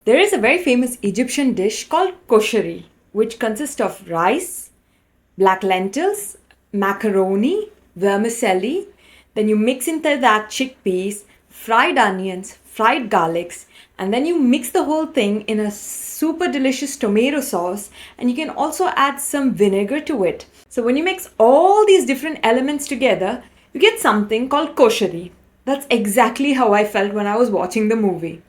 There is a very famous Egyptian dish called koshari, which consists of rice, black lentils, macaroni, vermicelli. Then you mix into that chickpeas, fried onions, fried garlics, and then you mix the whole thing in a super delicious tomato sauce, and you can also add some vinegar to it. So when you mix all these different elements together, you get something called koshari. That's exactly how I felt when I was watching the movie.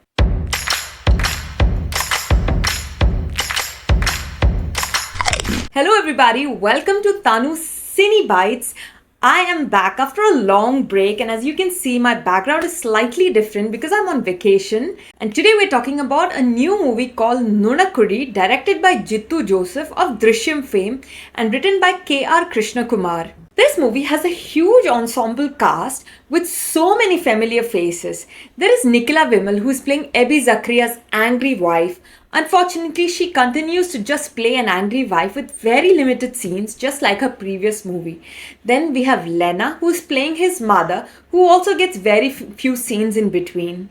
Hello everybody, welcome to Tanu's Cine Bites. I am back after a long break, and as you can see, my background is slightly different because I'm on vacation. And today we're talking about a new movie called Nunakkuzhi, directed by Jeethu Joseph of Drishyam fame and written by K.R. Krishna Kumar. This movie has a huge ensemble cast with so many familiar faces. There is Nikhila who is playing Ebi Zakria's angry wife. Unfortunately, she continues to just play an angry wife with very limited scenes, just like her previous movie. Then we have Lena, who is playing his mother, who also gets very few scenes in between.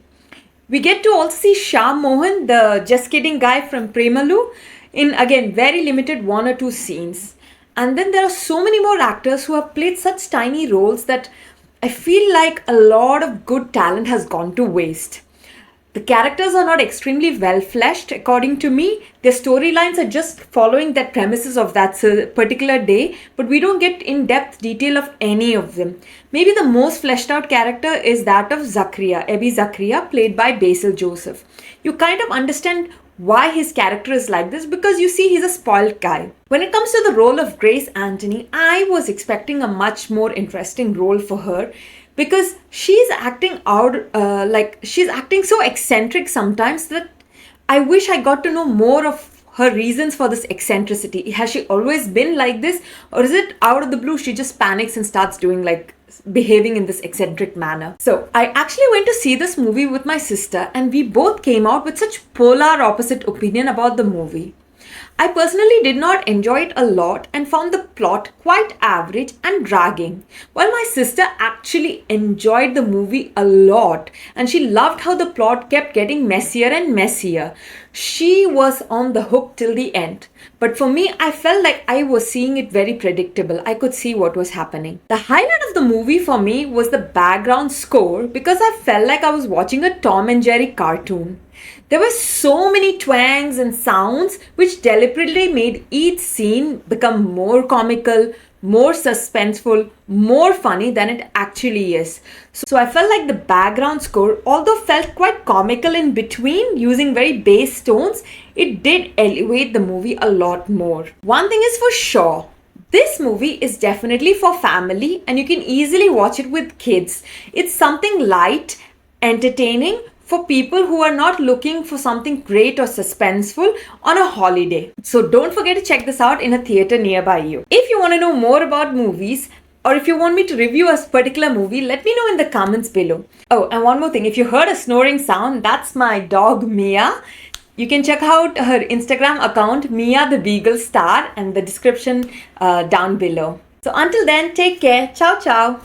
We get to also see Shyam Mohan, the just kidding guy from Premalu, in again very limited 1 or 2 scenes. And then there are so many more actors who have played such tiny roles that I feel like a lot of good talent has gone to waste. The characters are not extremely well fleshed, according to me. Their storylines are just following the premises of that particular day, but we don't get in-depth detail of any of them. Maybe the most fleshed out character is that of Zakria, Ebi Zakria, played by Basil Joseph. You kind of understand why his character is like this because you see he's a spoiled guy. When it comes to the role of Grace Antony, I was expecting a much more interesting role for her, because she's acting she's acting so eccentric sometimes that I wish I got to know more of her reasons for this eccentricity. Has she always been like this, or is it out of the blue she just panics and starts behaving in this eccentric manner? So I actually went to see this movie with my sister, and we both came out with such polar opposite opinion about the movie. I personally did not enjoy it a lot and found the plot quite average and dragging, while my sister actually enjoyed the movie a lot and she loved how the plot kept getting messier and messier. She was on the hook till the end. But for me, I felt like I was seeing it very predictable. I could see what was happening. The highlight of the movie for me was the background score, because I felt like I was watching a Tom and Jerry cartoon. There were so many twangs and sounds which deliberately made each scene become more comical, more suspenseful, more funny than it actually is. So I felt like the background score, although felt quite comical in between using very bass tones, it did elevate the movie a lot more. One thing is for sure, this movie is definitely for family and you can easily watch it with kids. It's something light, entertaining, for people who are not looking for something great or suspenseful on a holiday. So don't forget to check this out in a theater nearby you. If you want to know more about movies, or if you want me to review a particular movie, let me know in the comments below. Oh, and one more thing, if you heard a snoring sound, that's my dog Mia. You can check out her Instagram account, Mia the Beagle Star, and the description down below. So until then, take care. Ciao, ciao.